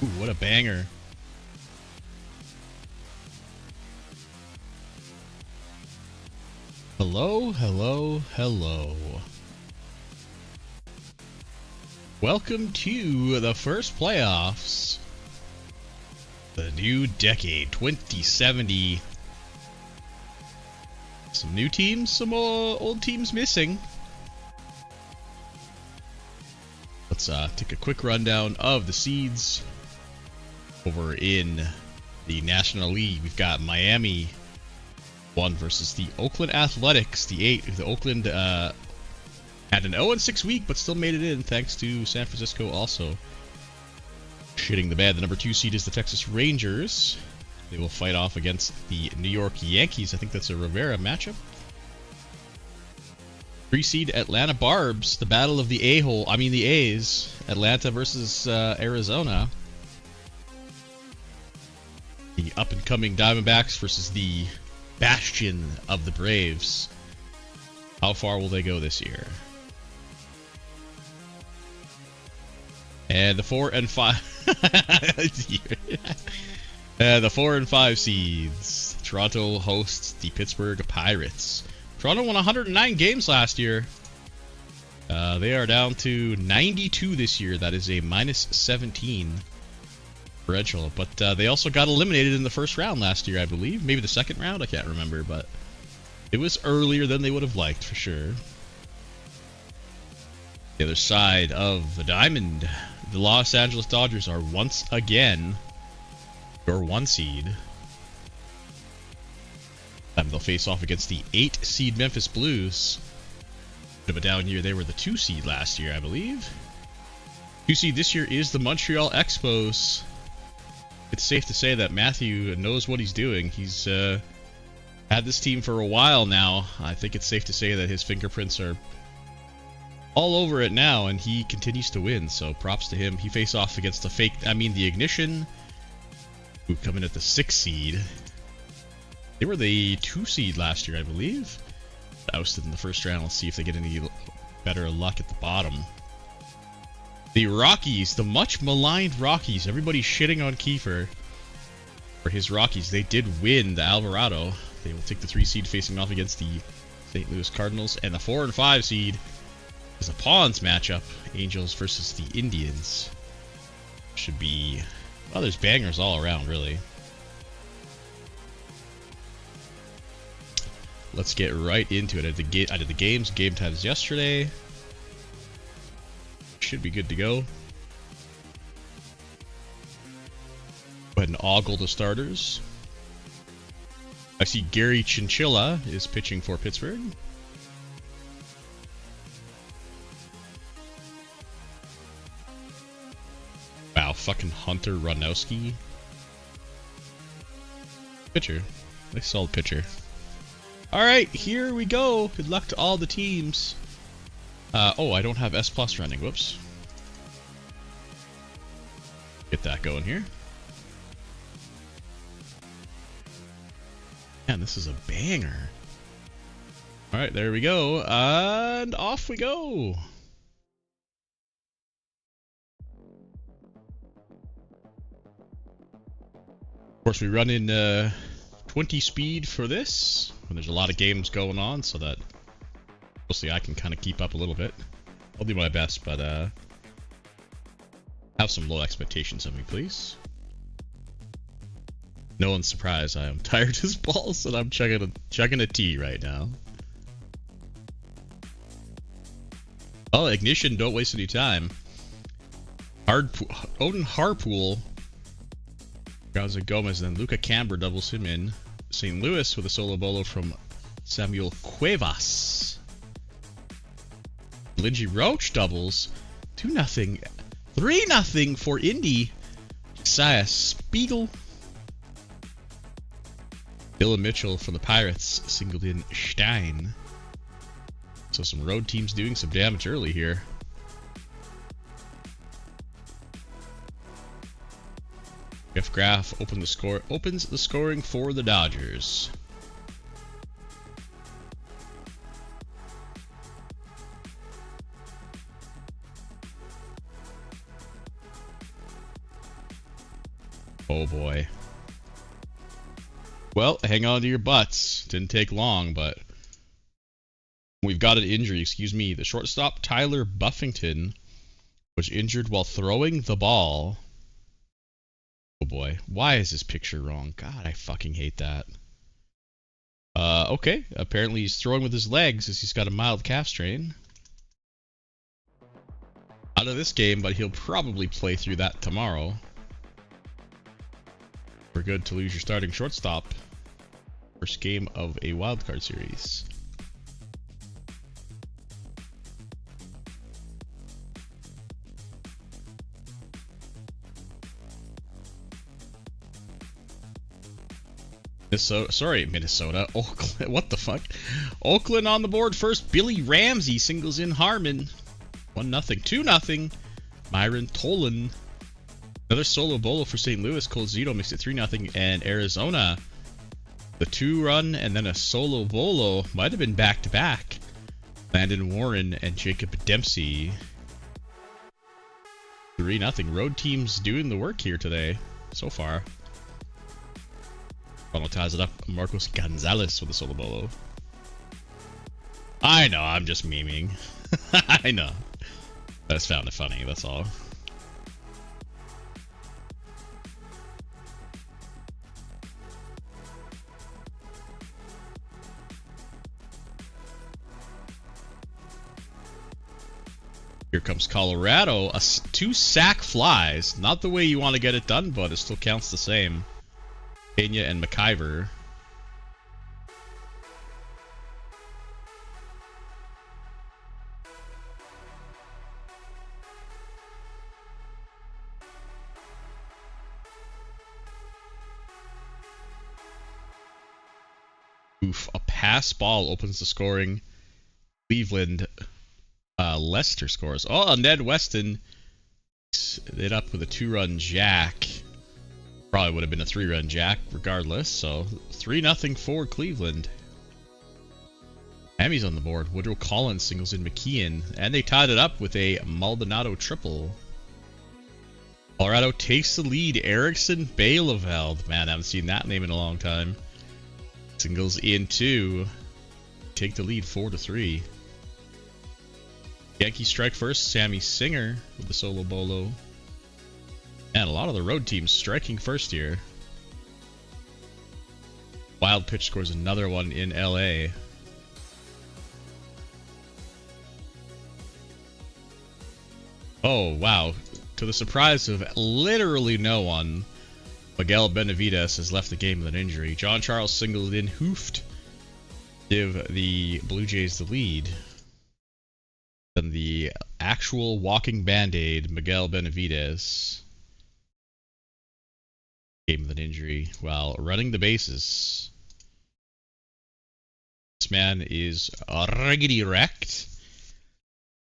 Ooh, what a banger. Hello, hello, hello. Welcome to the first playoffs. The new decade, 2070. Some new teams, some old teams missing. Let's take a quick rundown of the seeds. Over in the National League, we've got Miami 1 versus the Oakland Athletics, the 8. The Oakland had an 0-6 week, but still made it in thanks to San Francisco also shitting the bed. The number 2 seed is the Texas Rangers. They will fight off against the New York Yankees. I think that's a Rivera matchup. 3 seed Atlanta Barbs, the battle of the the A's. Atlanta versus Arizona. The up-and-coming Diamondbacks versus the bastion of the Braves. How far will they go this year? And the 4 and 5 the 4 and 5 seeds. Toronto hosts the Pittsburgh Pirates. Toronto won 109 games last year. They are down to 92 this year. That is a -17 differential. But they also got eliminated in the first round last year, I believe. Maybe the second round? I can't remember, but it was earlier than they would have liked, for sure. The other side of the diamond, the Los Angeles Dodgers are once again your 1 seed. They'll face off against the 8 seed Memphis Blues. Bit of a down year. They were the 2 seed last year, I believe. 2 seed this year is the Montreal Expos. It's safe to say that Matthew knows what he's doing. He's had this team for a while now. I think it's safe to say that his fingerprints are all over it now, and he continues to win, so props to him. He faced off against the Ignition, who come in at the 6 seed. They were the 2 seed last year, I believe. Ousted in the first round. Let's see if they get any better luck at the bottom. The Rockies, the much maligned Rockies. Everybody's shitting on Kiefer for his Rockies. They did win the Alvarado. They will take the 3 seed facing off against the St. Louis Cardinals. And the 4 and 5 seed is a Pawns matchup. Angels versus the Indians. Should be... well, there's bangers all around, really. Let's get right into it. I did the games, game times yesterday. Should be good to go. Go ahead and ogle the starters. I see Gary Chinchilla is pitching for Pittsburgh. Wow, fucking Hunter Runowski. Pitcher. Nice solid pitcher. Alright, here we go. Good luck to all the teams. Oh, I don't have S Plus running. Whoops. Get that going here. Man, this is a banger. Alright, there we go. And off we go. Of course, we run in 20 speed for this when there's a lot of games going on, so that mostly I can kind of keep up a little bit. I'll do my best, but have some low expectations of me, please. No one's surprised. I am tired as balls, and I'm chugging a tea right now. Oh, Ignition, don't waste any time. Odin Harpool. Gonzo Gomez, and then Luca Camber doubles him in. St. Louis with a solo bolo from Samuel Cuevas. Lindsey Roach doubles 2-0. 3-0 for Indy. Josiah Spiegel. Dylan Mitchell for the Pirates singled in Stein. So some road teams doing some damage early here. Jeff Graff opens the scoring for the Dodgers. Oh boy. Well, hang on to your butts. Didn't take long, but we've got an injury. Excuse me. The shortstop, Tyler Buffington, was injured while throwing the ball. Oh boy. Why is this picture wrong? God, I fucking hate that. Okay. Apparently he's throwing with his legs as he's got a mild calf strain. Out of this game, but he'll probably play through that tomorrow. We're good to lose your starting shortstop. First game of a wildcard series. Minnesota. Oakland. What the fuck? Oakland on the board first. Billy Ramsey singles in Harmon. 1-0. 2-0. Myron Tolan. Another solo bolo for St. Louis. Colzito makes it 3-0. And Arizona, the 2-run and then a solo bolo. Might have been back-to-back. Landon Warren and Jacob Dempsey. 3-0. Road teams doing the work here today so far. Funnel ties it up. Marcos Gonzalez with a solo bolo. I know, I'm just memeing. I know. I just found it funny, that's all. Here comes Colorado. 2 sack flies. Not the way you want to get it done, but it still counts the same. Pena and McIver. Oof, a pass ball opens the scoring. Cleveland, Leicester scores. Oh, Ned Weston it up with a 2-run jack. Probably would have been a 3-run jack regardless. So 3-0 for Cleveland. Miami's on the board. Woodrow Collins singles in McKeon. And they tied it up with a Maldonado triple. Colorado takes the lead. Erickson Bielefeld. Man, I haven't seen that name in a long time. Singles in 2. Take the lead 4-3. Yankees strike first. Sammy Singer with the solo bolo. And a lot of the road teams striking first here. Wild pitch scores another one in LA. Oh, wow. To the surprise of literally no one, Miguel Benavides has left the game with an injury. John Charles singled in, hoofed. Give the Blue Jays the lead. Then the actual walking Band-Aid, Miguel Benavides, game with an injury while running the bases. This man is riggedy wrecked.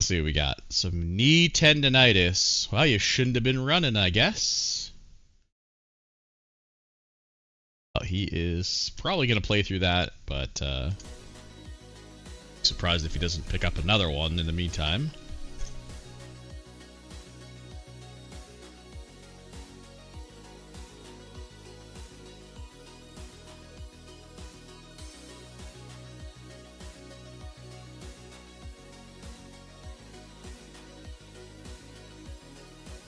Let's see what we got. Some knee tendonitis. Well, you shouldn't have been running, I guess. Well, he is probably going to play through that, but surprised if he doesn't pick up another one in the meantime.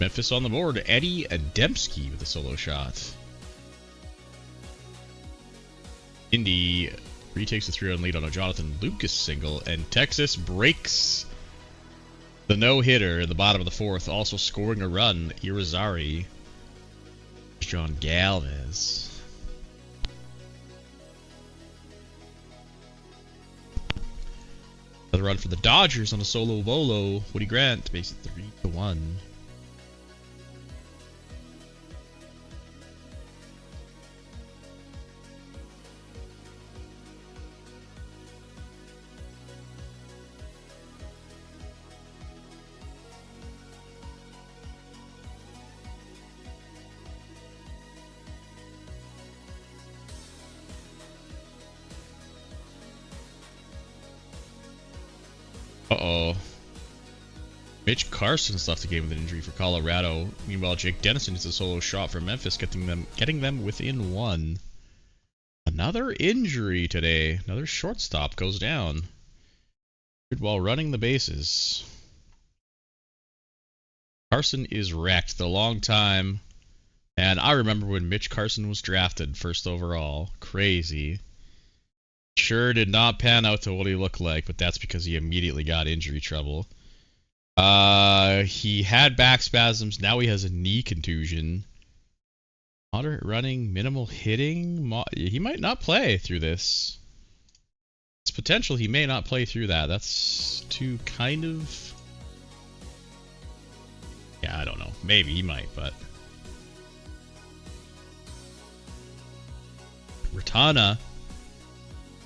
Memphis on the board. Eddie Ademski with a solo shot. Indy retakes the 3-run lead on a Jonathan Lucas single, and Texas breaks the no-hitter in the bottom of the 4th, also scoring a run. Irizarry. John Galvez. Another run for the Dodgers on a solo bolo. Woody Grant makes it 3-1. Uh-oh. Mitch Carson's left the game with an injury for Colorado. Meanwhile, Jake Dennison is a solo shot for Memphis, getting them within one. Another injury today. Another shortstop goes down while running the bases. Carson is wrecked. The long time. And I remember when Mitch Carson was drafted first overall. Crazy. Sure did not pan out to what he looked like, but that's because he immediately got injury trouble. He had back spasms. Now he has a knee contusion. Moderate running, minimal hitting. He might not play through this. It's potential he may not play through that. That's too kind of... Yeah, I don't know. Maybe he might, but... Ratana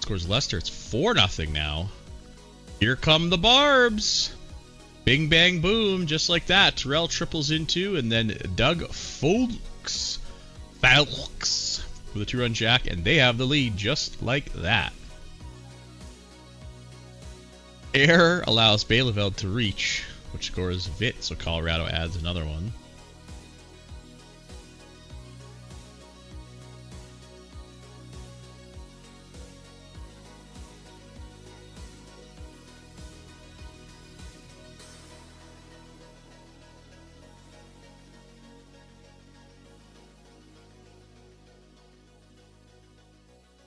scores Leicester. It's 4-0 now. Here come the Barbs. Bing, bang, boom. Just like that. Terrell triples in two, and then Doug Folks with a 2-run jack, and they have the lead just like that. Error allows Baileveld to reach, which scores Vit, so Colorado adds another one.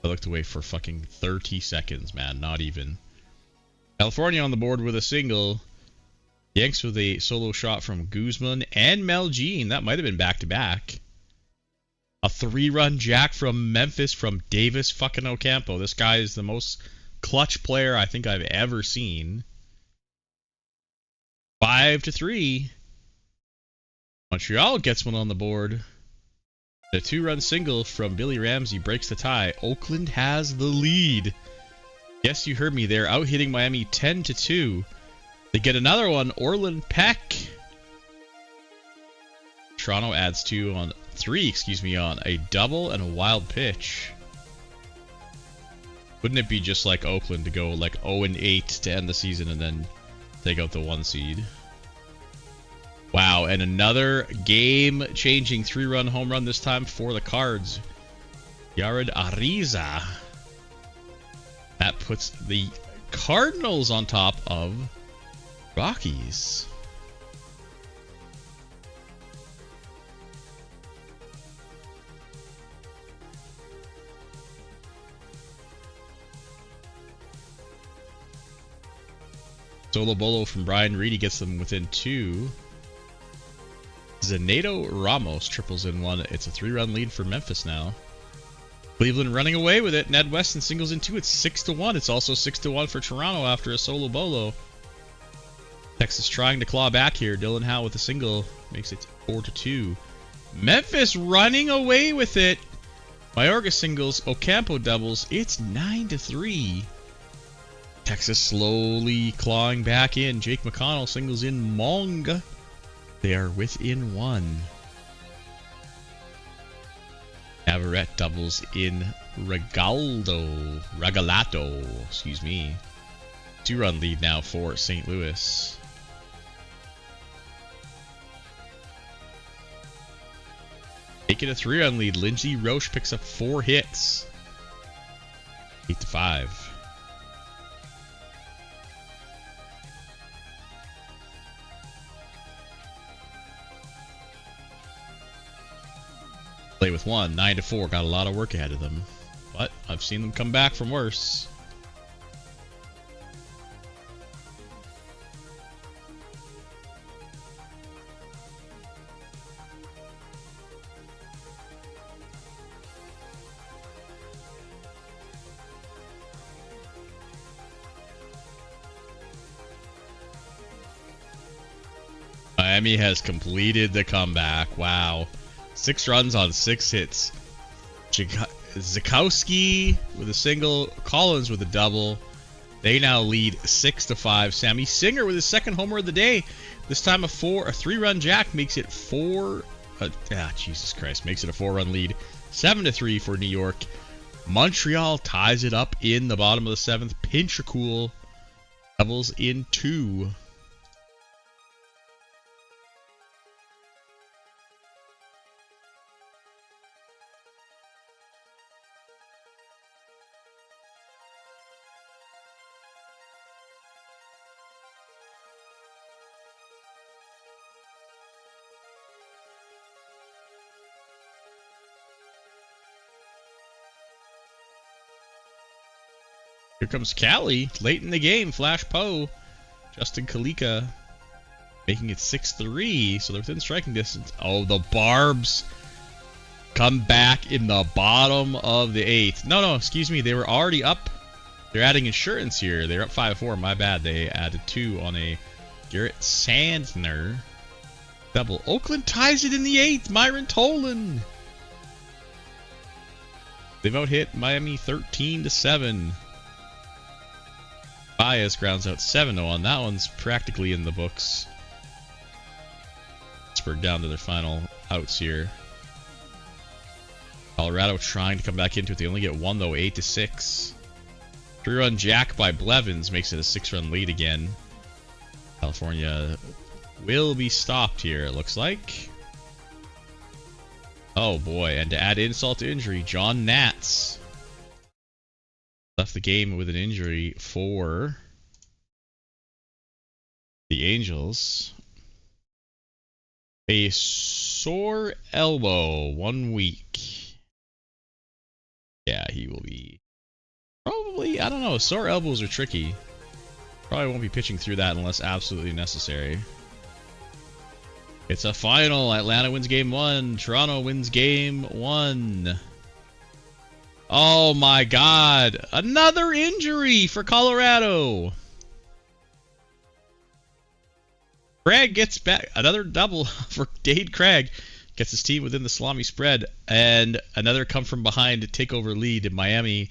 I looked away for fucking 30 seconds, man. Not even. California on the board with a single. Yanks with a solo shot from Guzman and Meljean. That might have been back-to-back. A 3-run jack from Memphis from Davis fucking Ocampo. This guy is the most clutch player I think I've ever seen. 5-3. Montreal gets one on the board. The 2-run single from Billy Ramsey breaks the tie. Oakland has the lead. Yes, you heard me. They're out hitting Miami 10-2. They get another one. Orlin Peck. Toronto adds three on a double and a wild pitch. Wouldn't it be just like Oakland to go like 0-8 to end the season and then take out the 1 seed? Wow, and another game-changing 3-run home run this time for the Cards. Yared Ariza. That puts the Cardinals on top of Rockies. Solo bolo from Brian Reedy gets them within 2. Zenato Ramos triples in 1. It's a 3-run lead for Memphis now. Cleveland running away with it. Ned Weston singles in 2. It's 6-1. It's also 6-1 for Toronto after a solo bolo. Texas trying to claw back here. Dylan Howe with a single makes it 4-2. Memphis running away with it. Mayorga singles. Ocampo doubles. It's 9-3. Texas slowly clawing back in. Jake McConnell singles in Mong. They are within 1. Navarrete doubles in Regalato, excuse me. 2-run lead now for St. Louis. Making a 3-run lead, Lindsey Roche picks up 4 hits. 8-5. Play with 1, 9-4. Got a lot of work ahead of them, but I've seen them come back from worse. Miami has completed the comeback. Wow. 6 runs on 6 hits. Zukowski with a single. Collins with a double. They now lead 6-5. Sammy Singer with his second homer of the day. This time a 3-run jack makes it 4. Jesus Christ. Makes it a 4-run lead. 7-3 for New York. Montreal ties it up in the bottom of the 7th. Pinch or cool. Doubles in 2. Here comes Cali late in the game. Flash Poe. Justin Kalika making it 6-3. So they're within striking distance. Oh, the Barbs come back in the bottom of the 8th. No, excuse me. They were already up. They're adding insurance here. They're up 5-4. My bad. They added 2 on a Garrett Sandner double. Oakland ties it in the 8th. Myron Tolan. They've out-hit Miami 13-7. Bias grounds out 7-1. That one's practically in the books. Pittsburgh down to their final outs here. Colorado trying to come back into it. They only get 1 though, 8-6. 3-run jack by Blevins makes it a 6-run lead again. California will be stopped here, it looks like. Oh boy, and to add insult to injury, John Nats left the game with an injury for the Angels. A sore elbow, 1 week. Yeah, he will be probably, I don't know, sore elbows are tricky. Probably won't be pitching through that unless absolutely necessary. It's a final. Atlanta wins game 1. Toronto wins game 1. Oh my god. Another injury for Colorado. Craig gets back. Another double for Dade Craig. Gets his team within the salami spread. And another come from behind to take over lead in Miami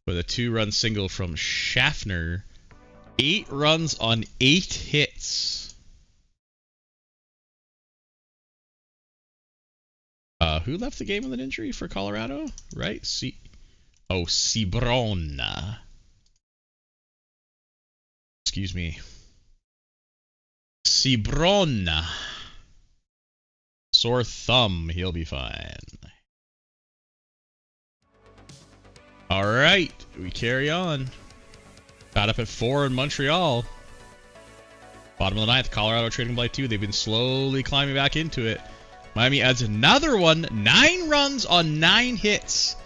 with a 2-run single from Schaffner. 8 runs on 8 hits. Who left the game with an injury for Colorado? Right? Cibron. Excuse me. Cibron. Sore thumb. He'll be fine. Alright. We carry on. Got up at 4 in Montreal. Bottom of the 9th. Colorado trading by 2. They've been slowly climbing back into it. Miami adds another one. 9 runs on 9 hits.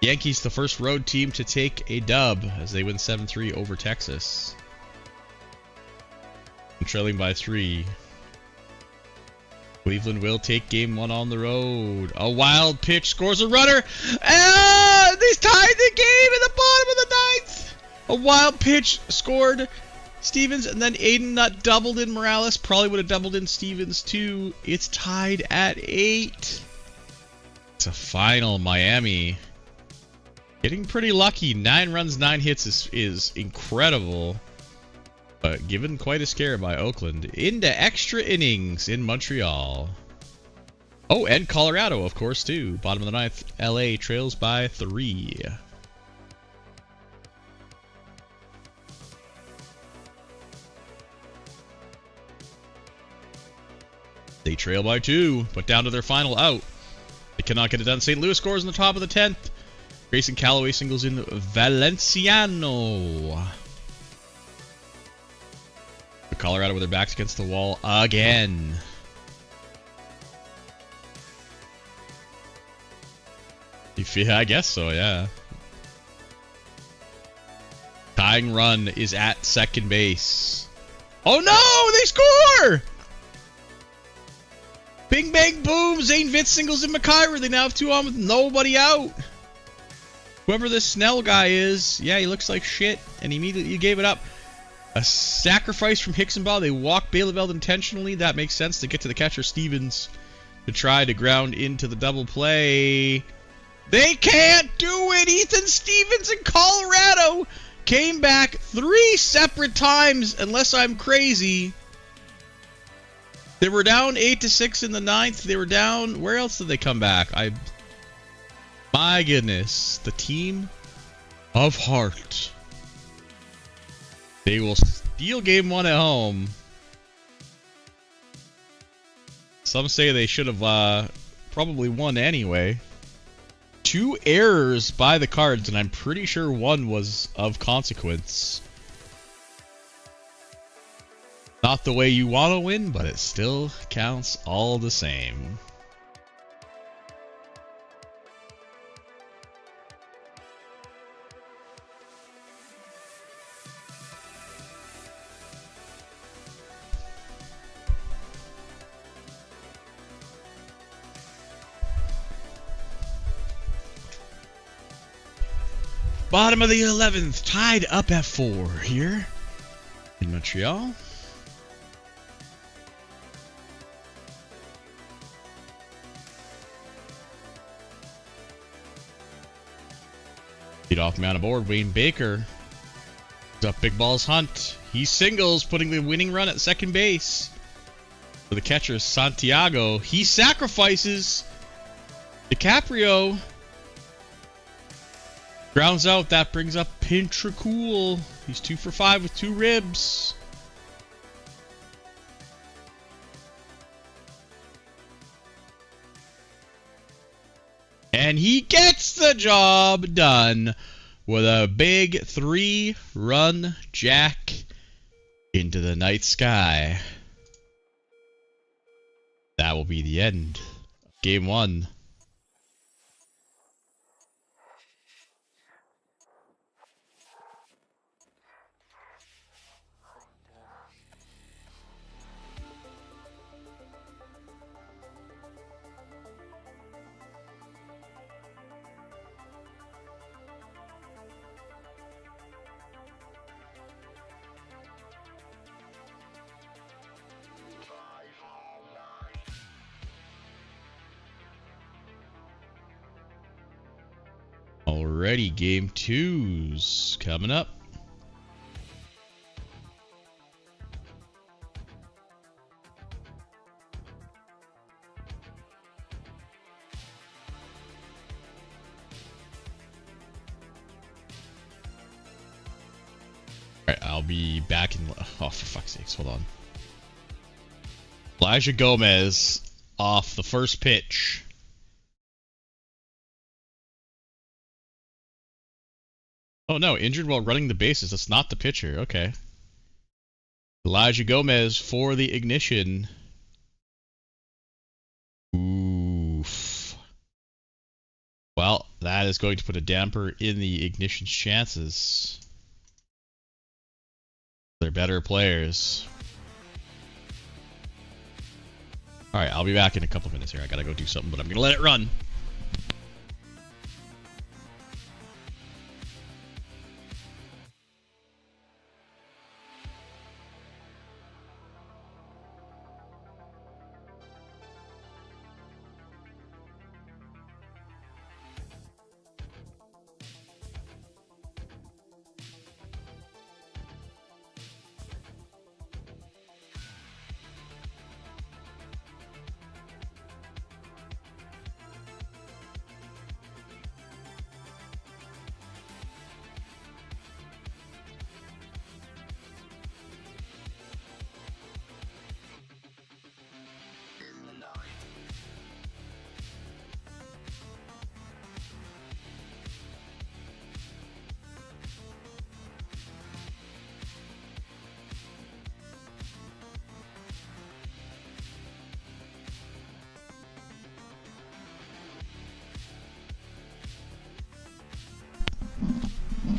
Yankees, the first road team to take a dub as they win 7-3 over Texas. And trailing by 3. Cleveland will take game 1 on the road. A wild pitch scores a runner. And they tied the game in the bottom of the 9th. A wild pitch scored Stevens, and then Aiden Nutt doubled in Morales. Probably would have doubled in Stevens too. It's tied at 8. It's a final. Miami getting pretty lucky. 9 runs, 9 hits is incredible. But given quite a scare by Oakland. Into extra innings in Montreal. Oh, and Colorado, of course, too. Bottom of the 9th. LA trails by 3. They trail by 2, but down to their final out. They cannot get it done. St. Louis scores in the top of the 10th. Grayson Calloway singles in Valenciano. Colorado with their backs against the wall again. Yeah, I guess so, yeah. Tying run is at second base. Oh no! They score! Bing, bang, boom. Zane Vitz singles in McIver. They now have 2 on with nobody out. Whoever this Snell guy is, yeah, he looks like shit, and he immediately gave it up. A sacrifice from Hicksonball. They walk Baileyveld intentionally. That makes sense to get to the catcher Stevens to try to ground into the double play. They can't do it. Ethan Stevens in Colorado came back 3 separate times, unless I'm crazy. They were down 8-6 in the 9th. They were down. Where else did they come back? My goodness. The team of heart. They will steal game 1 at home. Some say they should have probably won anyway. 2 errors by the Cards, and I'm pretty sure 1 was of consequence. Not the way you want to win, but it still counts all the same. Bottom of the 11th, tied up at 4 here in Montreal. Lead off man aboard, Wayne Baker. Up Big Balls Hunt. He singles, putting the winning run at second base. For the catcher, Santiago. He sacrifices. DiCaprio grounds out. That brings up Pintracool. He's 2 for 5 with 2 ribs. And he gets the job done with a big 3-run jack into the night sky. That will be the end of Game 1. Alrighty, Game 2's coming up. Alright, I'll be back in... Oh, for fuck's sakes, hold on. Elijah Gomez off the first pitch. Oh no, injured while running the bases. That's not the pitcher. Okay. Elijah Gomez for the ignition. Oof. Well, that is going to put a damper in the ignition's chances. They're better players. Alright, I'll be back in a couple minutes here. I gotta go do something, but I'm gonna let it run.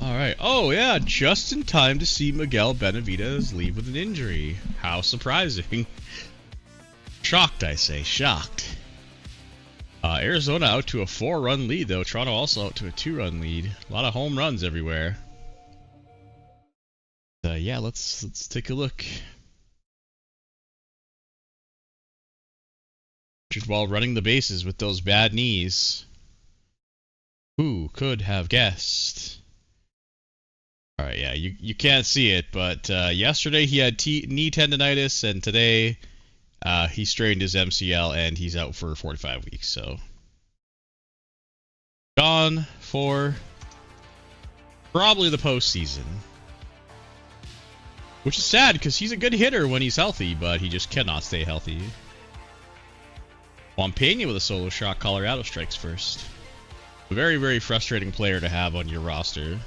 Alright. Oh, yeah. Just in time to see Miguel Benavidez leave with an injury. How surprising. Shocked, I say. Shocked. Arizona out to a 4-run lead, though. Toronto also out to a 2-run lead. A lot of home runs everywhere. Yeah, let's take a look. Just while running the bases with those bad knees. Who could have guessed? Alright, yeah, you can't see it, but yesterday he had knee tendonitis, and today he strained his MCL, and he's out for 45 weeks, so... Gone for probably the postseason. Which is sad, because he's a good hitter when he's healthy, but he just cannot stay healthy. Wampania with a solo shot, Colorado strikes first. A very, very frustrating player to have on your roster.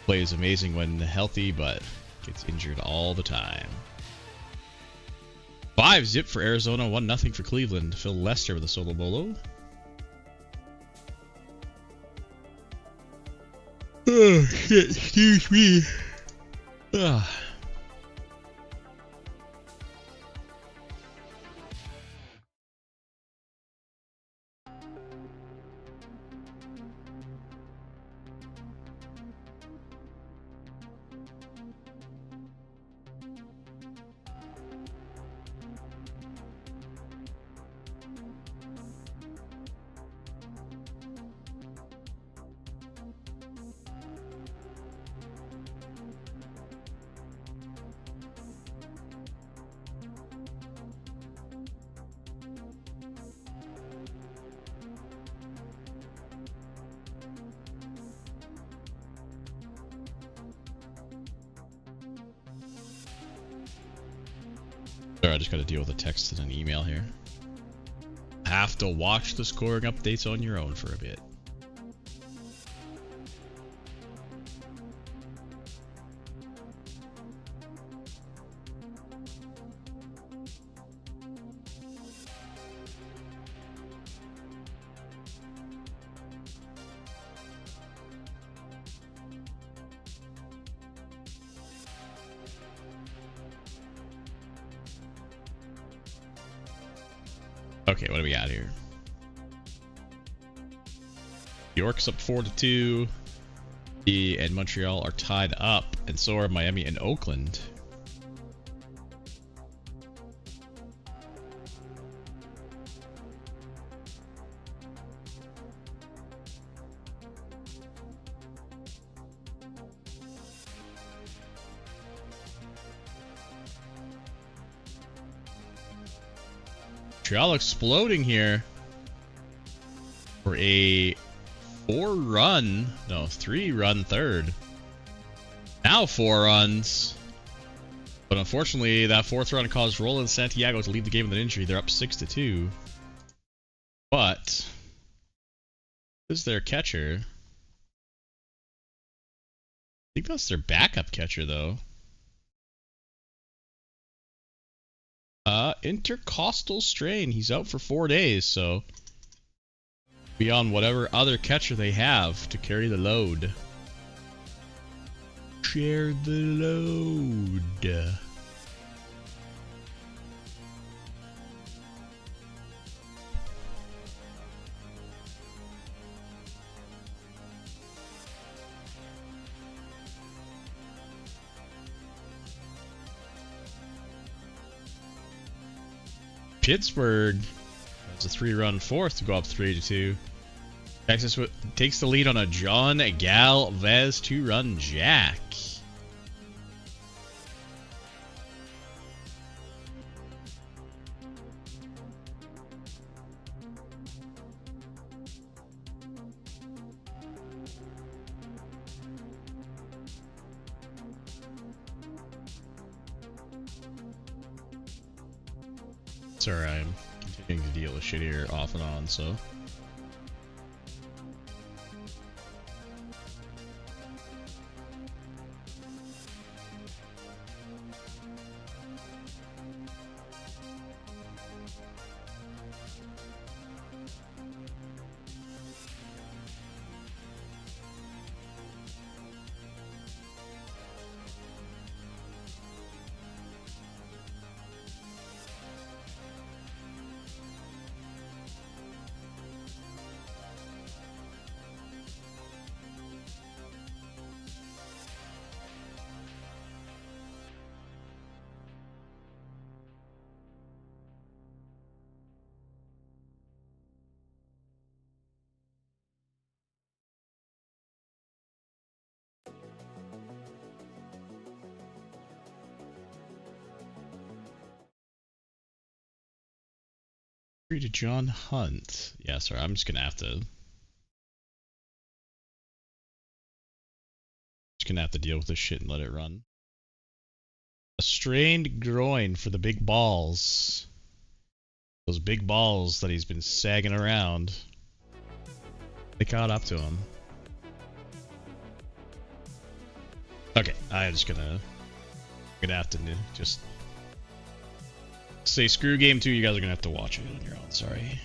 Plays amazing when healthy, but gets injured all the time. 5-0 for Arizona, 1-0 for Cleveland. Phil Lester with a solo bolo. Oh, shit. Excuse me. Ugh. Sorry, I just got to deal with a text and an email here. Have to watch the scoring updates on your own for a bit. Okay, what do we got here? York's up 4-2. And Montreal are tied up, and so are Miami and Oakland. Montreal exploding here for a 3-run third. Now 4 runs. But unfortunately, that 4th run caused Roland Santiago to leave the game with an injury. They're up 6-2. But this is their catcher. I think that's their backup catcher, though. Intercostal strain. He's out for 4 days, so beyond whatever other catcher they have to carry the load. Share the load. Pittsburgh has a 3-run 4th to go up 3-2. Texas takes the lead on a John Galvez 2-run jack. Sorry, I'm continuing to deal with shit here off and on, so. To John Hunt. Yeah, sorry, I'm just gonna have to deal with this shit and let it run. A strained groin for the big balls. Those big balls that he's been sagging around. They caught up to him. Okay, I'm just gonna have to just say screw game 2. You guys are gonna have to watch it on your own. Sorry.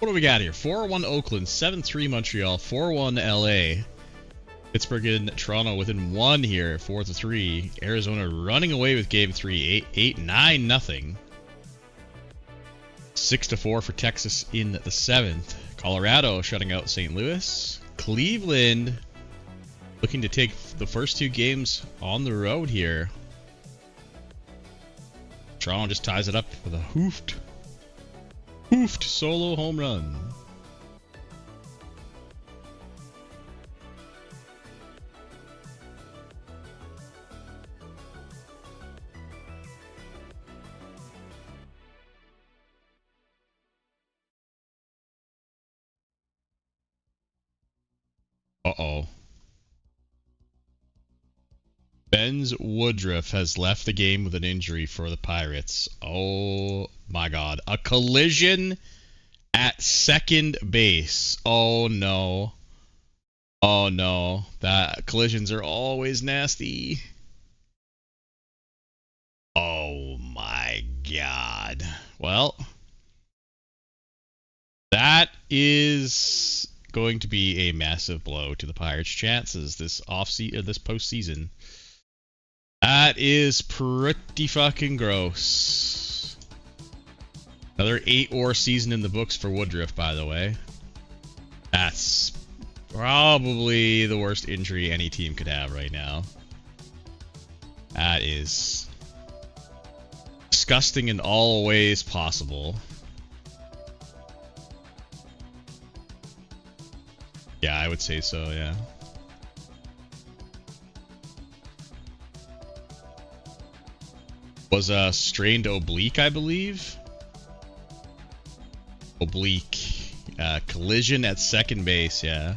What do we got here? 4-1 Oakland, 7-3 Montreal, 4-1 LA. Pittsburgh and Toronto within 1 here, 4-3. Arizona running away with Game 3, 8-9 nothing. 6-4 for Texas in the 7th. Colorado shutting out St. Louis. Cleveland looking to take the first 2 games on the road here. Toronto just ties it up with a hoofed solo home run. Uh-oh. Benz Woodruff has left the game with an injury for the Pirates. Oh my god. A collision at second base. Oh no. Oh no. Collisions are always nasty. Oh my god. Well, that is going to be a massive blow to the Pirates' chances this postseason. That is pretty fucking gross. Another 8-WAR season in the books for Woodruff, by the way. That's probably the worst injury any team could have right now. That is disgusting in all ways possible. Yeah, I would say so, yeah. Was a strained oblique, I believe. Oblique. Collision at second base, yeah.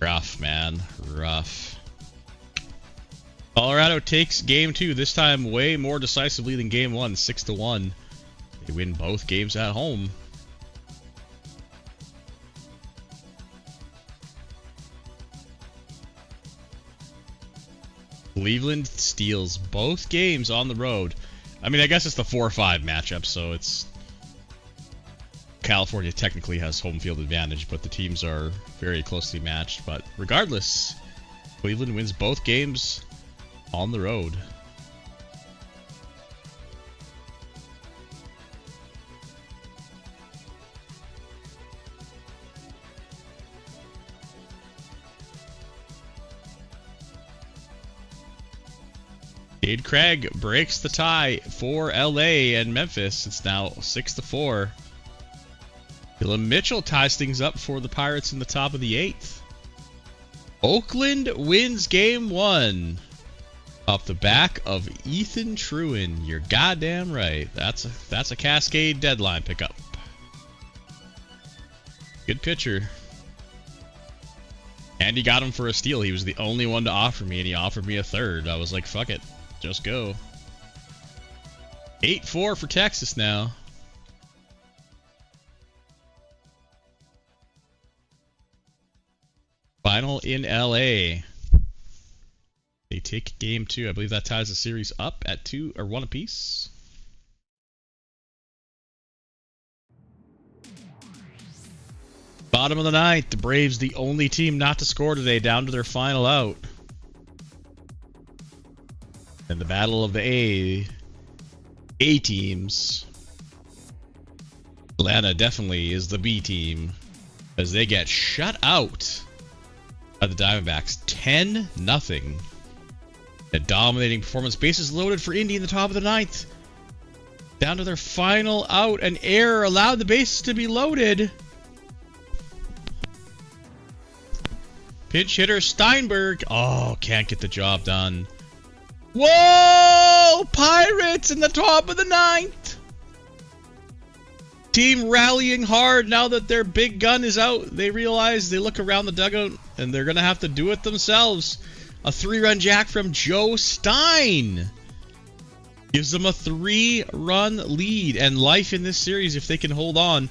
Rough, man. Rough. Colorado takes game 2, this time way more decisively than game 1, 6-1. They win both games at home. Cleveland steals both games on the road. I mean, I guess it's the 4-5 matchup, so it's... California technically has home field advantage, but the teams are very closely matched. But regardless, Cleveland wins both games on the road. Cade Craig breaks the tie for LA and Memphis. It's now 6-4. Dylan Mitchell ties things up for the Pirates in the top of the 8th. Oakland wins game 1 off the back of Ethan Truin. You're goddamn right. That's a Cascade deadline pickup. Good pitcher. And he got him for a steal. He was the only one to offer me, and he offered me a third. I was like, fuck it. Just go. 8-4 for Texas now. Final in LA. They take game 2. I believe that ties the series up at 2 or 1 apiece. Bottom of the 9th. The Braves, the only team not to score today, down to their final out. And the battle of the A teams. Atlanta definitely is the B team, as they get shut out by the Diamondbacks 10-0. A dominating performance. Bases loaded for Indy in the top of the 9th. Down to their final out. An error allowed the bases to be loaded. Pinch hitter Steinberg. Oh, can't get the job done. Whoa! Pirates in the top of the 9th. Team rallying hard now that their big gun is out. They realize, they look around the dugout, and they're going to have to do it themselves. A 3-run jack from Joe Stein gives them a 3-run lead and life in this series if they can hold on.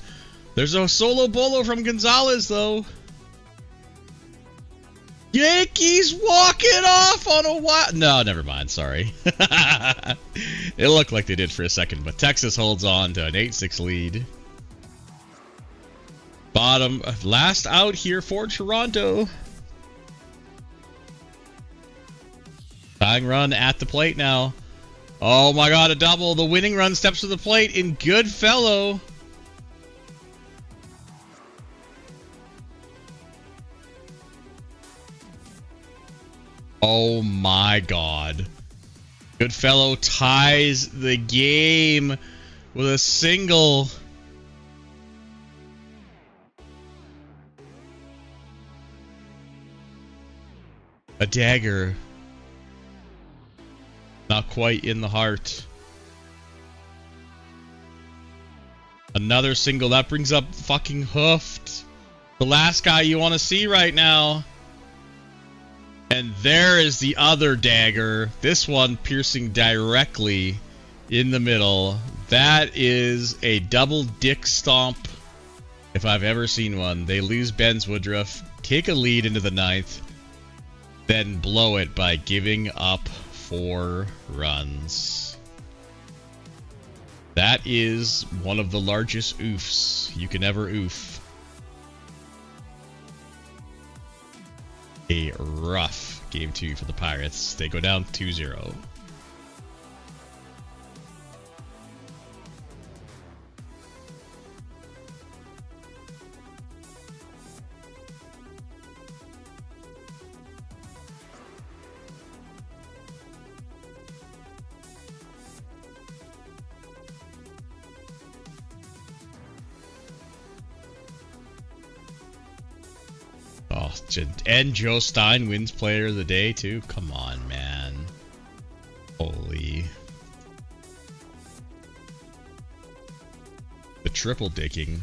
There's a solo bolo from Gonzalez, though. Yankees walking off on a wild... No, never mind. Sorry. It looked like they did for a second, but Texas holds on to an 8-6 lead. Bottom, last out here for Toronto. Tying run at the plate now. Oh my god, a double. The winning run steps to the plate in Goodfellow. Oh my god. Goodfellow ties the game with a single. A dagger. Not quite in the heart. Another single. That brings up fucking Hoofed. The last guy you want to see right now. And there is the other dagger. This one piercing directly in the middle. That is a double dick stomp if I've ever seen one. They lose Ben's Woodruff, take a lead into the 9th, then blow it by giving up 4 runs. That is one of the largest oofs you can ever oof. A rough game 2 for the Pirates. They go down 2-0. Oh, and Joe Stein wins Player of the Day too. Come on, man. Holy. The triple dicking.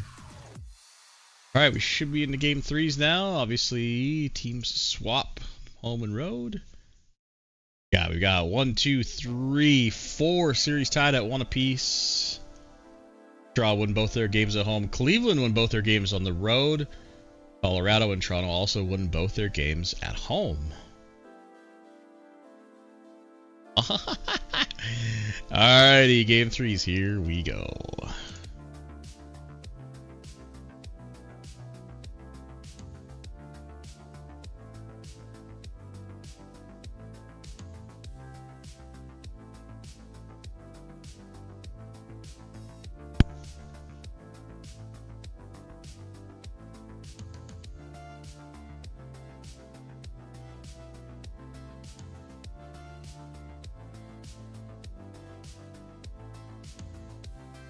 Alright, we should be into game 3s now. Obviously, teams swap home and road. Yeah, we got 1, 2, 3, 4 series tied at 1 apiece. Toronto won both their games at home. Cleveland won both their games on the road. Colorado and Toronto also won both their games at home. Alrighty, game 3s, here we go.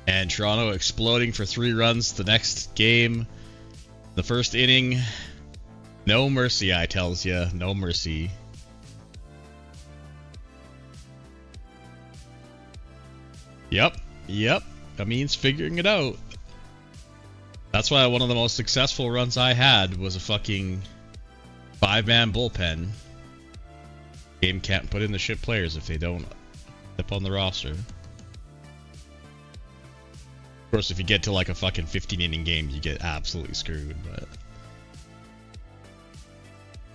And Toronto exploding for 3 runs the next game. The first inning. No mercy, I tells ya. No mercy. Yep. That means figuring it out. That's why one of the most successful runs I had was a fucking 5-man bullpen. Game can't put in the shit players if they don't step on the roster. Of course, if you get to like a fucking 15-inning game, you get absolutely screwed, but...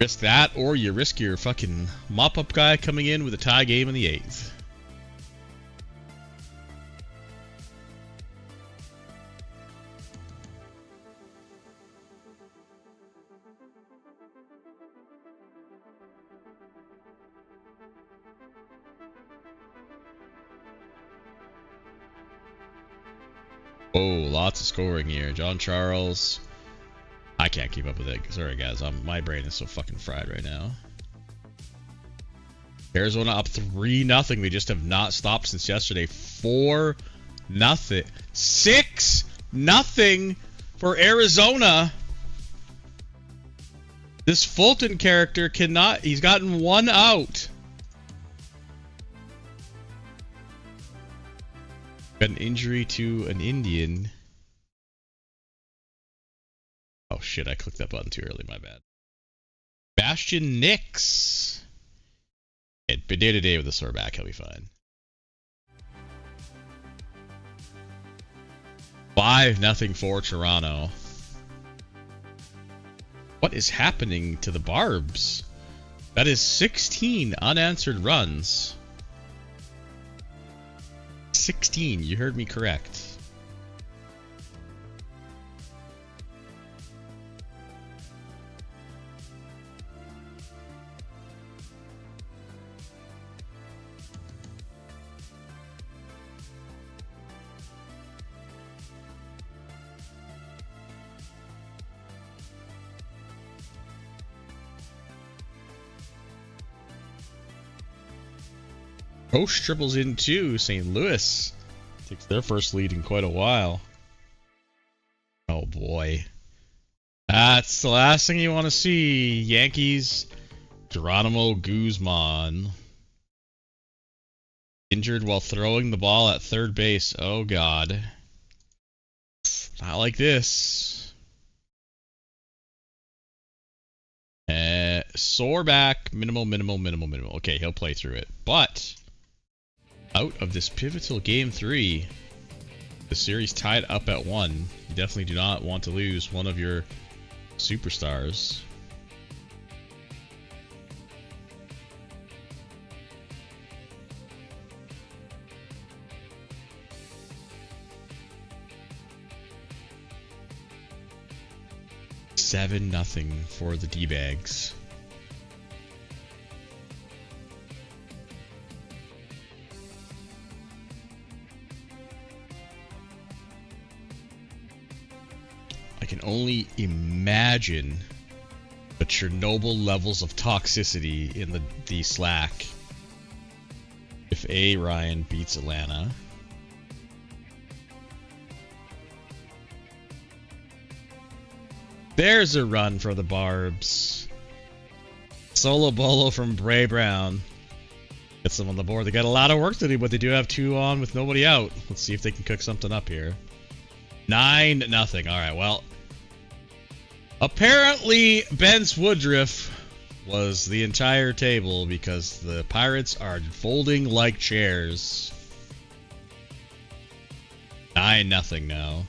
risk that, or you risk your fucking mop-up guy coming in with a tie game in the 8th. Oh, lots of scoring here. John Charles. I can't keep up with it. Sorry, guys. My brain is so fucking fried right now. Arizona up 3-0. They just have not stopped since yesterday. 4-0. 6-0 for Arizona. This Fulton character cannot... he's gotten 1 out. Got an injury to an Indian. Oh shit, I clicked that button too early, my bad. Bastion Nix. Day to day with a sore back, he'll be fine. 5-0 for Toronto. What is happening to the Barbs? That is 16 unanswered runs. 16, you heard me correct. Roche triples in too. St. Louis takes their first lead in quite a while. Oh boy. That's the last thing you want to see. Yankees, Geronimo Guzman. Injured while throwing the ball at third base. Oh god. Not like this. Sore back. Minimal. Okay, he'll play through it. But out of this pivotal game 3, the series tied up at 1. You definitely do not want to lose one of your superstars. $7-0 for the D-bags. I can only imagine the Chernobyl levels of toxicity in the Slack if Ryan beats Atlanta. There's a run for the Barbs. Solo bolo from Bray Brown. Gets them on the board. They got a lot of work to do, but they do have 2 on with nobody out. Let's see if they can cook something up here. 9-0. Alright, well. Apparently, Ben's Woodruff was the entire table because the Pirates are folding like chairs. 9-0 now.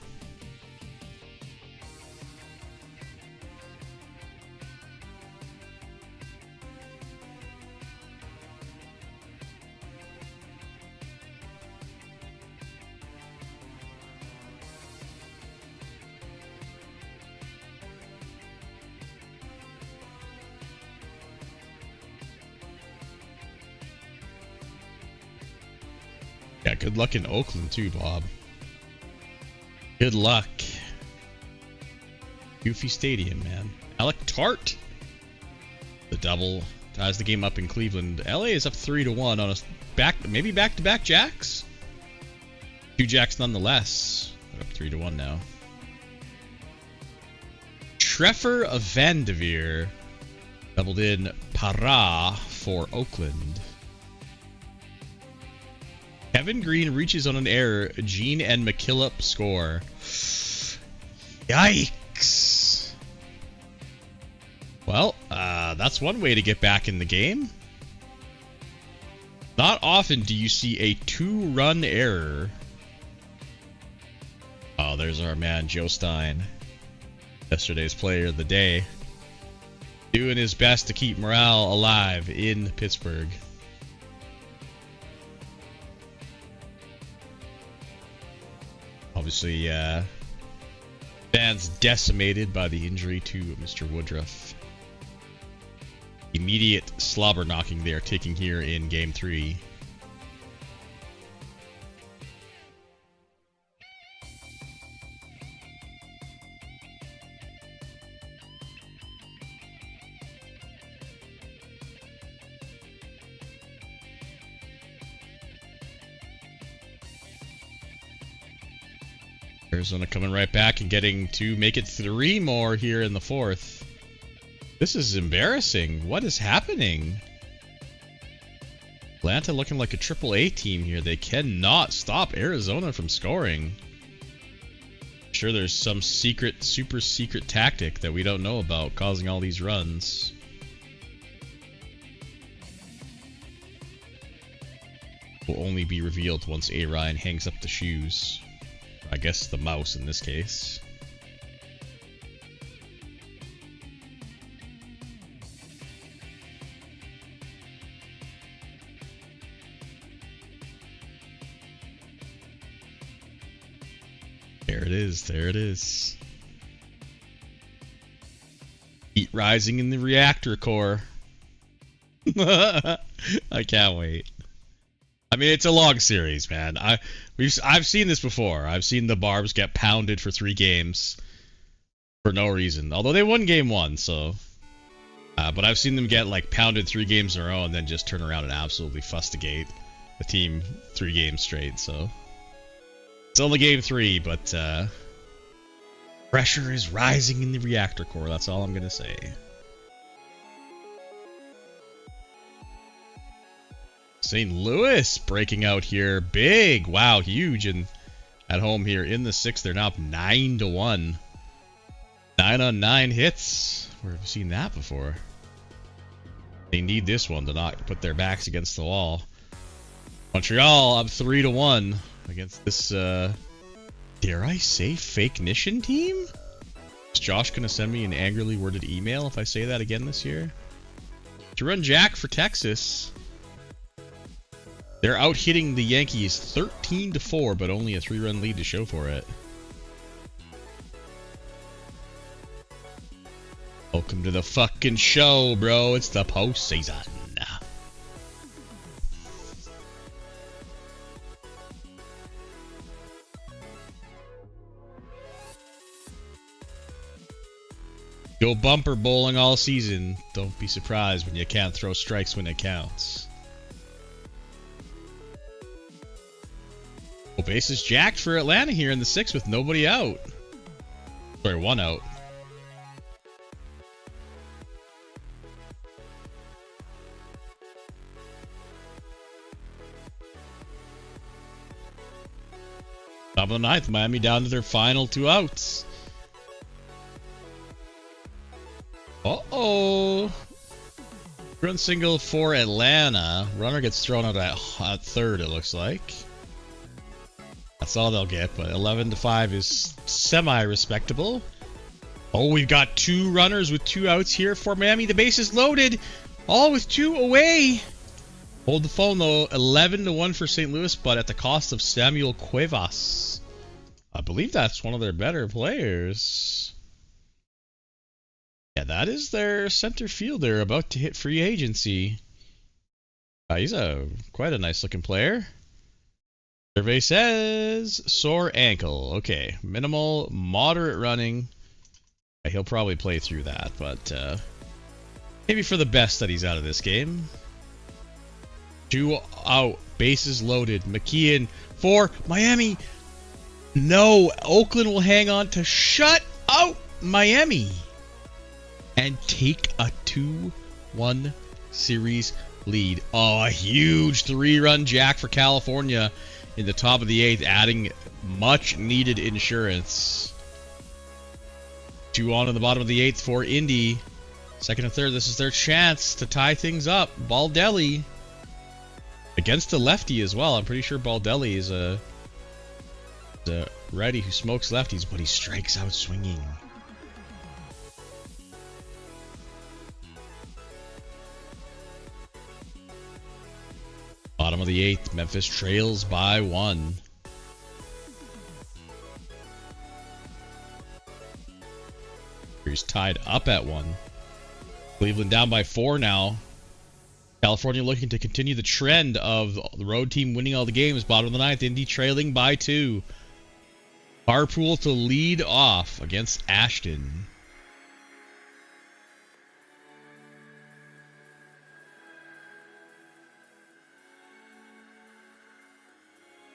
Yeah, good luck in Oakland too, Bob. Good luck. Goofy Stadium, man. Alec Tart. The double ties the game up in Cleveland. LA is up 3-1 on a maybe back-to-back jacks. 2 jacks nonetheless. They're up 3-1 now. Treffer of Vanderveer doubled in Para for Oakland. Kevin Green reaches on an error. Gene and McKillop score. Yikes. Well, that's one way to get back in the game. Not often do you see a 2-run error. Oh, there's our man, Joe Stein. Yesterday's player of the day. Doing his best to keep morale alive in Pittsburgh. Obviously, fans decimated by the injury to Mr. Woodruff. Immediate slobber knocking they are taking here in Game 3. Arizona coming right back and getting to make it 3 more here in the 4th. This is embarrassing. What is happening? Atlanta looking like a AAA team here. They cannot stop Arizona from scoring. I'm sure there's some secret, super secret tactic that we don't know about causing all these runs. Will only be revealed once Ryan hangs up the shoes. I guess the mouse in this case. There it is, there it is. Heat rising in the reactor core. I can't wait. I mean, it's a long series, man. I've seen this before. I've seen the Barbs get pounded for 3 games for no reason. Although they won game 1, so. But I've seen them get like pounded 3 games in a row and then just turn around and absolutely fustigate. the team 3 games straight, so it's only game 3, but pressure is rising in the reactor core. That's all I'm gonna say. St. Louis breaking out here, big, wow, huge, and at home here in the 6th. They're now up 9-1. 9 on 9 hits. Where have we seen that before? They need this one to not put their backs against the wall. Montreal up 3-1 against this, dare I say, fake Nation team? Is Josh gonna send me an angrily worded email if I say that again this year? To run Jack for Texas. They're out hitting the Yankees 13-4, but only a 3-run lead to show for it. Welcome to the fucking show, bro. It's the postseason. Go bumper bowling all season. Don't be surprised when you can't throw strikes when it counts. Well, base is jacked for Atlanta here in the 6th with nobody out. Sorry, 1 out. Top of the 9th, Miami down to their final 2 outs. Uh-oh. Run single for Atlanta. Runner gets thrown out at 3rd, it looks like. That's all they'll get, but 11-5 is semi-respectable. Oh, we've got 2 runners with 2 outs here for Miami. The base is loaded. All with 2 away. Hold the phone, though. 11-1 for St. Louis, but at the cost of Samuel Cuevas. I believe that's one of their better players. Yeah, that is their center fielder about to hit free agency. He's quite a nice-looking player. Survey says sore ankle. Okay, minimal, moderate running. He'll probably play through that, but maybe for the best that he's out of this game. 2 out, bases loaded. McKeon for Miami. No, Oakland will hang on to shut out Miami and take a 2-1 series lead. Oh, a huge 3-run jack for California in the top of the 8th, adding much needed insurance. 2 on in the bottom of the 8th for Indy. 2nd and 3rd, this is their chance to tie things up. Baldelli against the lefty as well. I'm pretty sure Baldelli is a righty who smokes lefties, but he strikes out swinging. Bottom of the 8th, Memphis trails by 1. He's tied up at 1. Cleveland down by 4 now. California looking to continue the trend of the road team winning all the games. Bottom of the 9th, Indy trailing by 2. Carpool to lead off against Ashton.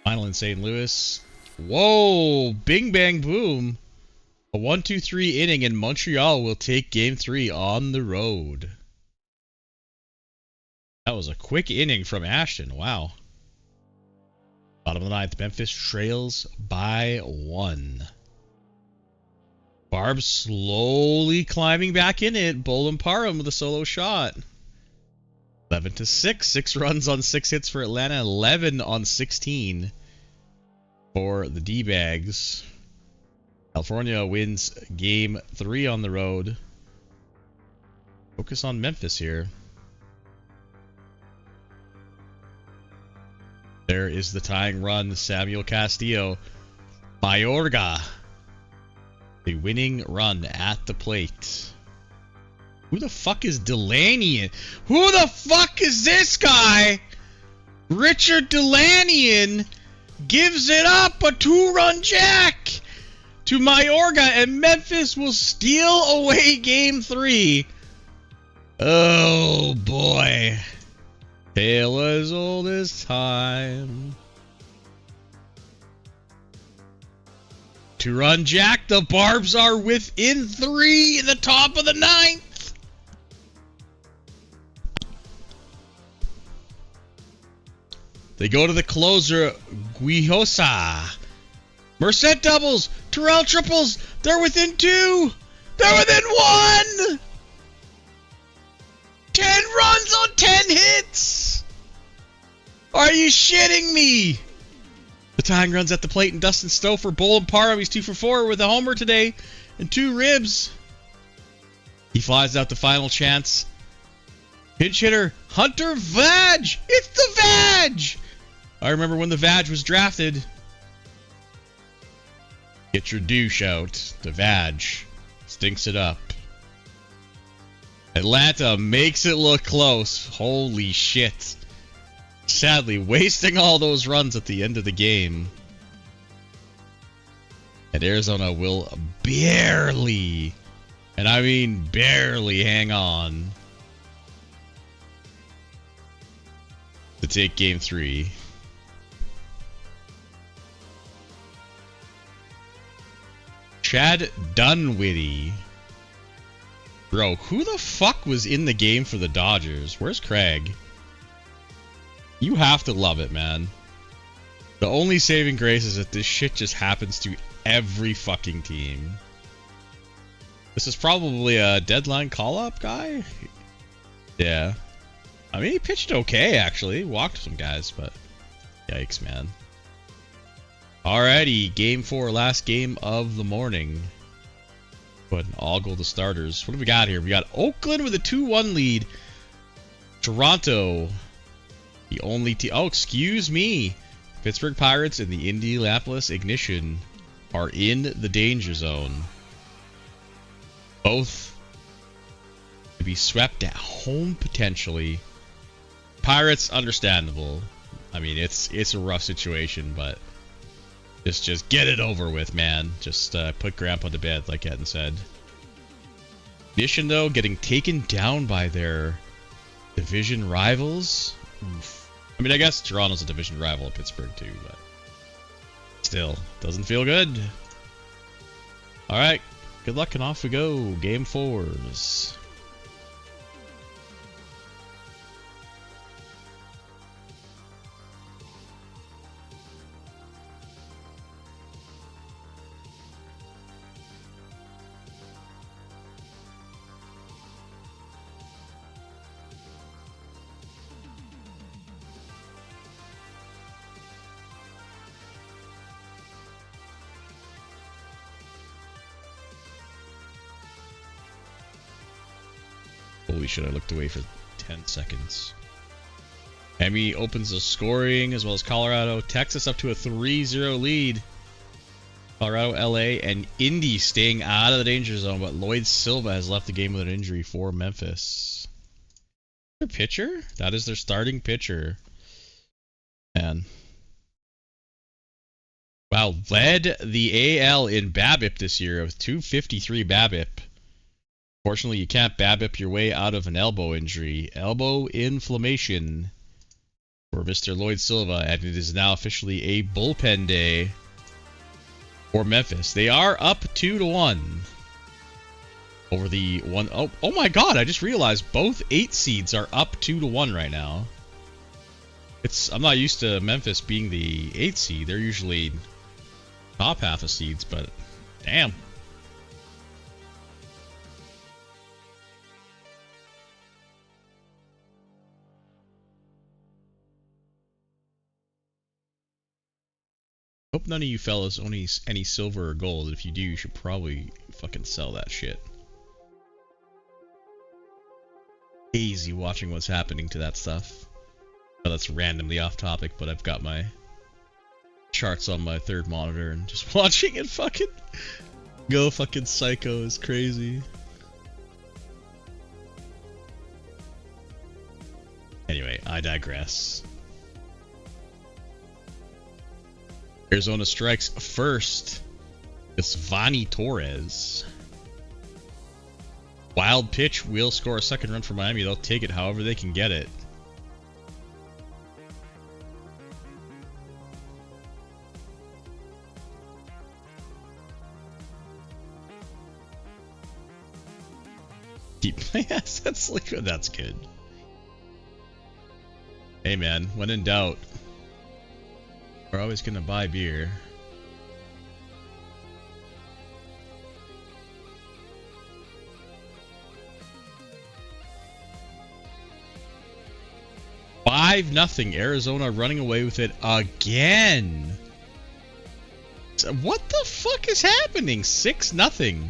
Final in St. Louis. Whoa! Bing, bang, boom. A 1-2-3 inning, and Montreal will take Game 3 on the road. That was a quick inning from Ashton. Wow. Bottom of the 9th, Memphis trails by 1. Barb slowly climbing back in it. Bolin Parham with a solo shot. 11-6. 6 runs on 6 hits for Atlanta. 11 on 16 for the D-Bags. California wins Game 3 on the road. Focus on Memphis here. There is the tying run. Samuel Castillo. Mayorga. The winning run at the plate. Who the fuck is Delanian? Who the fuck is this guy? Richard Delanian gives it up. A 2-run jack to Mayorga, and Memphis will steal away Game 3. Oh boy. Tale as old as time. 2-run jack. The Barbs are within 3 in the top of the 9th. They go to the closer, Guijosa. Merced doubles. Terrell triples. They're within 2. They're within 1. 10 runs on 10 hits. Are you shitting me? The tying runs at the plate, and Dustin Stouffer bowling Parham. He's 2 for 4 with a homer today and 2 ribs. He flies out the final chance. Pinch hitter Hunter Vag. It's the Vag. I remember when the Vag was drafted. Get your douche out. The Vag stinks it up. Atlanta makes it look close. Holy shit. Sadly, wasting all those runs at the end of the game. And Arizona will barely, and I mean barely, hang on to take game 3. Chad Dunwitty. Bro, who the fuck was in the game for the Dodgers? Where's Craig? You have to love it, man. The only saving grace is that this shit just happens to every fucking team. This is probably a deadline call-up guy? Yeah. I mean, he pitched okay, actually. Walked some guys, but... Yikes, man. Alrighty, game 4, last game of the morning. Go ahead and all go the starters. What do we got here? We got Oakland with a 2-1 lead. Toronto, the only team... Oh, excuse me. Pittsburgh Pirates and the Indianapolis Ignition are in the danger zone. Both to be swept at home, potentially. Pirates, understandable. I mean, it's a rough situation, but... Just get it over with, man. Just put Grandpa to bed, like Etten said. Ignition, though, getting taken down by their division rivals. Oof. I mean, I guess Toronto's a division rival of Pittsburgh, too, but... Still, doesn't feel good. Alright, good luck and off we go. Game 4s. Holy shit, I looked away for 10 seconds. Miami opens the scoring, as well as Colorado. Texas up to a 3-0 lead. Colorado, LA, and Indy staying out of the danger zone, but Lloyd Silva has left the game with an injury for Memphis. Their pitcher? That is their starting pitcher. Man. Wow, led the AL in BABIP this year with 253 BABIP. Fortunately, you can't BABIP your way out of an elbow injury. Elbow inflammation for Mr. Lloyd Silva, and it is now officially a bullpen day for Memphis. They are up 2-1 over the one. Oh my God! I just realized both 8 seeds are up 2-1 right now. I'm not used to Memphis being the 8th seed. They're usually top half of seeds, but damn. Hope none of you fellas own any silver or gold. If you do, you should probably fucking sell that shit. Hazy watching what's happening to that stuff. Oh, that's randomly off topic, but I've got my charts on my third monitor and just watching it fucking go fucking psycho is crazy. Anyway, I digress. Arizona strikes first. It's Vani Torres. Wild pitch will score a second run for Miami. They'll take it however they can get it. Keep my assets liquid. That's good. Hey man, when in doubt, we're always gonna buy beer. Nothing. Arizona running away with it again. What the fuck is happening? 6-0.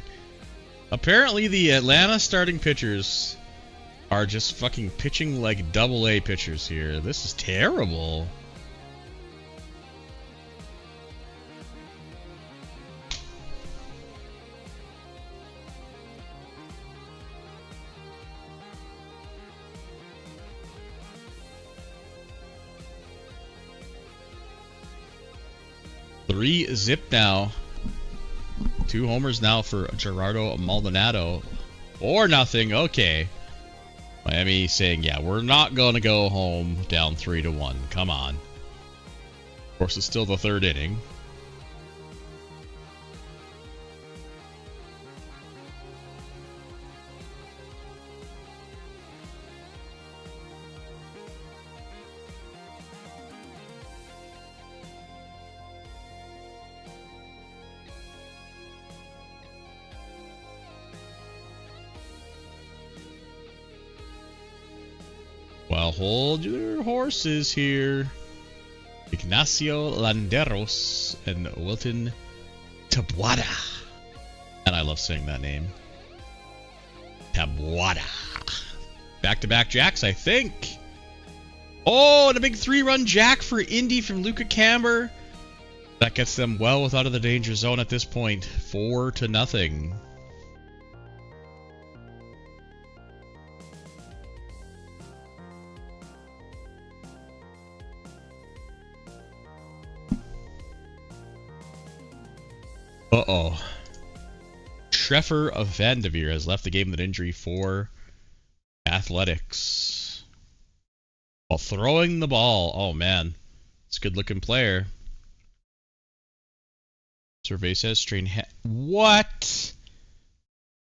Apparently the Atlanta starting pitchers are just fucking pitching like double-A pitchers here. This is terrible. Three zip now. 2 homers now for Gerardo Maldonado. 4-0. Okay. Miami saying, yeah, we're not going to go home down 3-1. Come on. Of course, it's still the 3rd inning. Well, hold your horses here. Ignacio Landeros and Wilton Tabuada. And I love saying that name. Tabuada. Back-to-back jacks, I think. Oh, and a big 3-run jack for Indy from Luca Camber. That gets them well without of the danger zone at this point. 4-0. Uh-oh. Treffer of Vanderveer has left the game with an injury for Athletics. While throwing the ball. Oh, man. It's a good-looking player. Survey says strained What?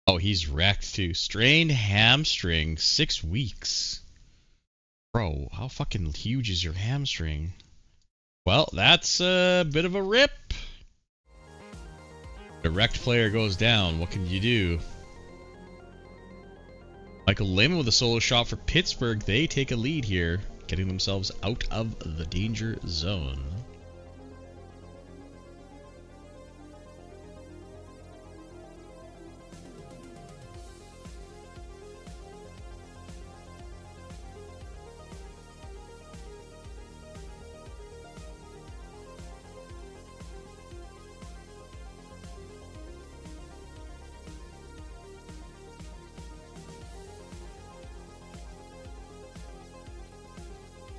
Oh, he's wrecked, too. Strained hamstring. 6 weeks. Bro, how fucking huge is your hamstring? Well, that's a bit of a rip. A wrecked player goes down. What can you do? Michael Lehman with a solo shot for Pittsburgh. They take a lead here, getting themselves out of the danger zone.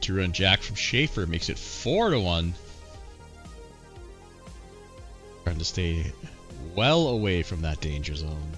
Two-run jack from Schaefer makes it 4-1. Trying to stay well away from that danger zone.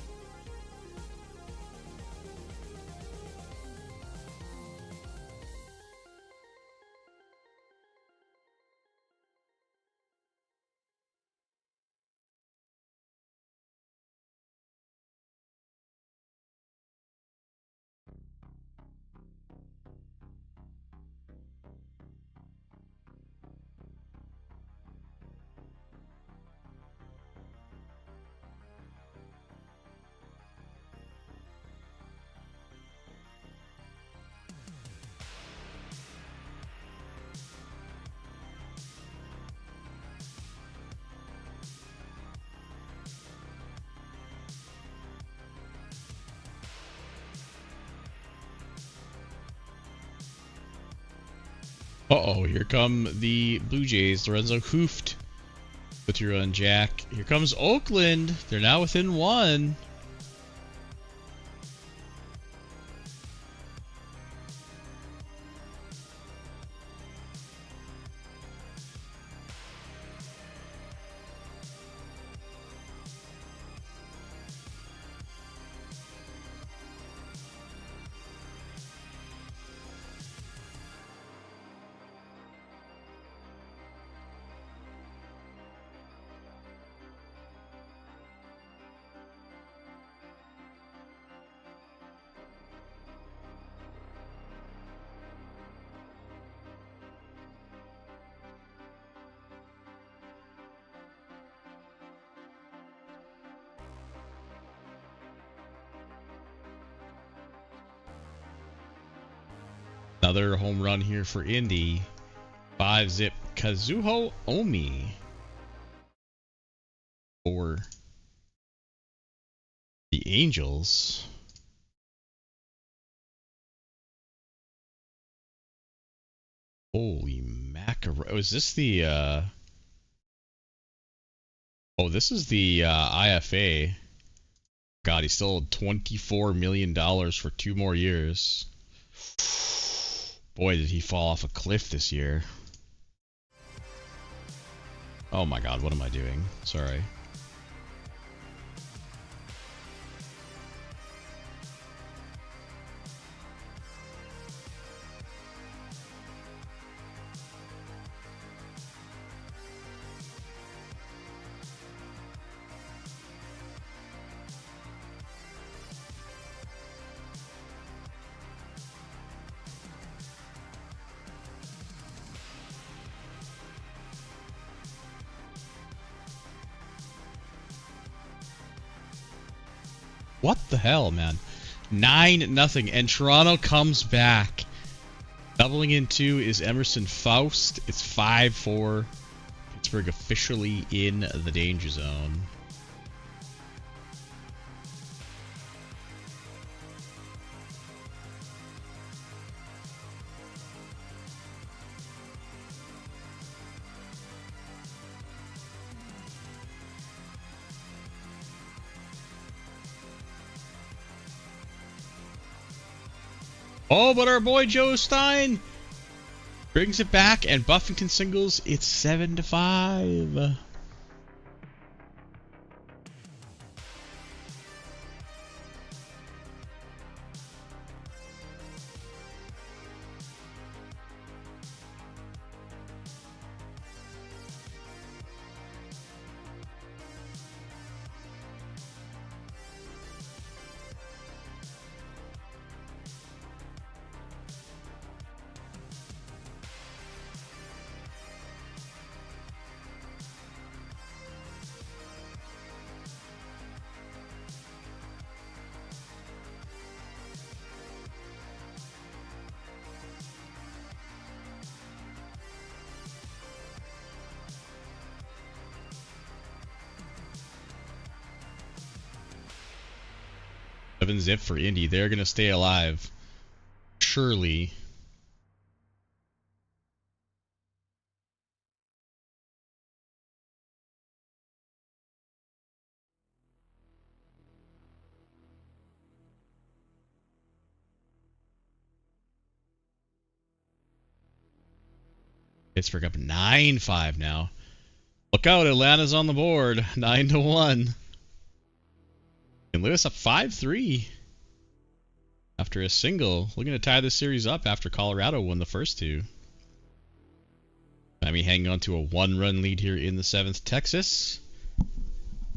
Uh-oh, here come the Blue Jays. Lorenzo Hooft with your run jack. Here comes Oakland. They're now within 1. Another home run here for Indy. 5-zip Kazuho Omi for the Angels. Holy mackerel. Is this the oh, this is the IFA. God, he still owed $24 million for 2 more years. Boy, did he fall off a cliff this year. Oh my God, what am I doing? Sorry. What the hell, man? 9-0, and Toronto comes back. Doubling in 2 is Emerson Faust. It's 5-4. Pittsburgh officially in the danger zone. Oh, but our boy Joe Stein brings it back, and Buffington singles. It's 7-5. Zip for Indy. They're going to stay alive. Surely. Pittsburgh up 9-5 now. Look out, Atlanta's on the board. 9-1. And Lewis up 5-3 after a single. Looking to tie this series up after Colorado won the first 2. Miami hanging on to a 1-run lead here in the 7th. Texas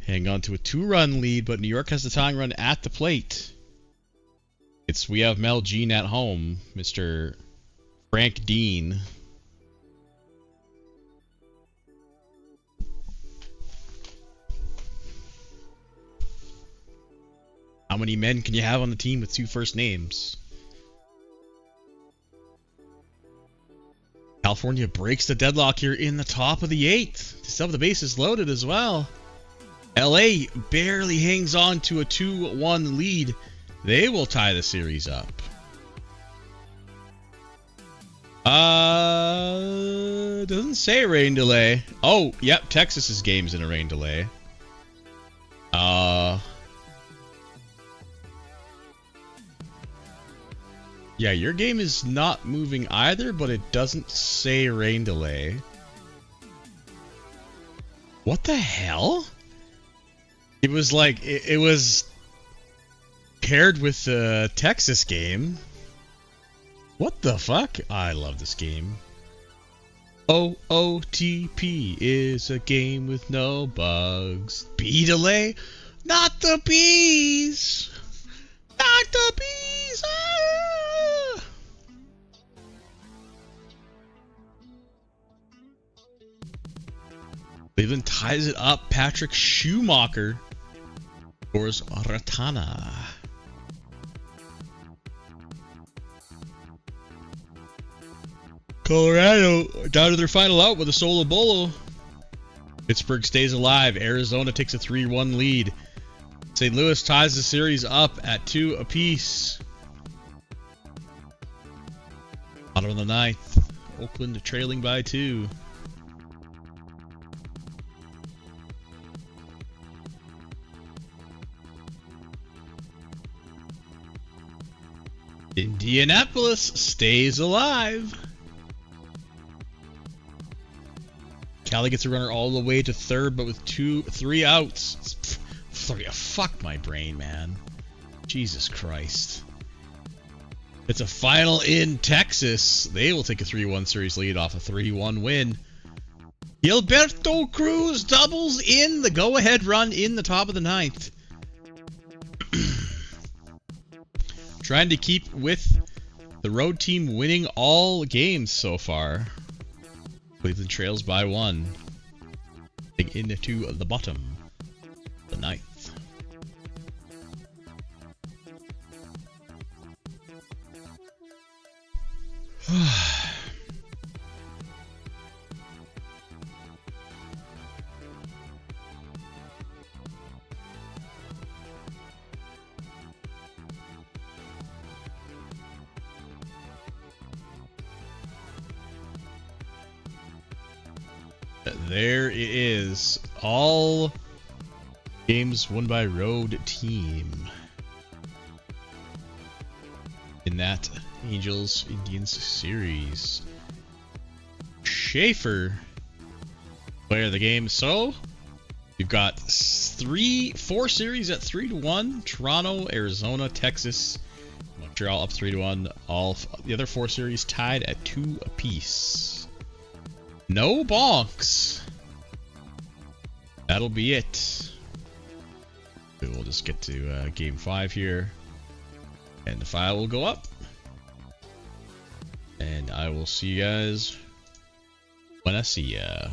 hanging on to a 2-run lead, but New York has the tying run at the plate. We have Mel Jean at home, Mr. Frank Dean. How many men can you have on the team with 2 first names? California breaks the deadlock here in the top of the 8th. They still have the bases loaded as well. LA barely hangs on to a 2-1 lead. They will tie the series up. Doesn't say rain delay. Oh, yep, Texas's game's in a rain delay. Yeah, your game is not moving either, but it doesn't say rain delay. What the hell? It was like, it was paired with the Texas game. What the fuck? I love this game. OOTP is a game with no bugs. B delay? Not the bees! Not the bees! Ah! Cleveland ties it up. Patrick Schumacher scores Ratana. Colorado down to their final out with a solo bolo. Pittsburgh stays alive. Arizona takes a 3-1 lead. St. Louis ties the series up at 2 apiece. Bottom of the ninth. Oakland trailing by 2. Indianapolis stays alive. Cali gets a runner all the way to third, but with 3 outs. Fuck my brain, man. Jesus Christ. It's a final in Texas. They will take a 3-1 series lead off a 3-1 win. Gilberto Cruz doubles in the go-ahead run in the top of the ninth. Trying to keep with the road team winning all games so far. Cleveland trails by 1. Into the bottom of the ninth. There it is. All games won by road team in that Angels Indians series. Schaefer player of the game. So you've got 4 series at 3-1. Toronto, Arizona, Texas, Montreal up 3-1. All the other 4 series tied at 2 apiece. No bonks. That'll be it. We'll just get to game 5 here. And the file will go up. And I will see you guys when I see ya.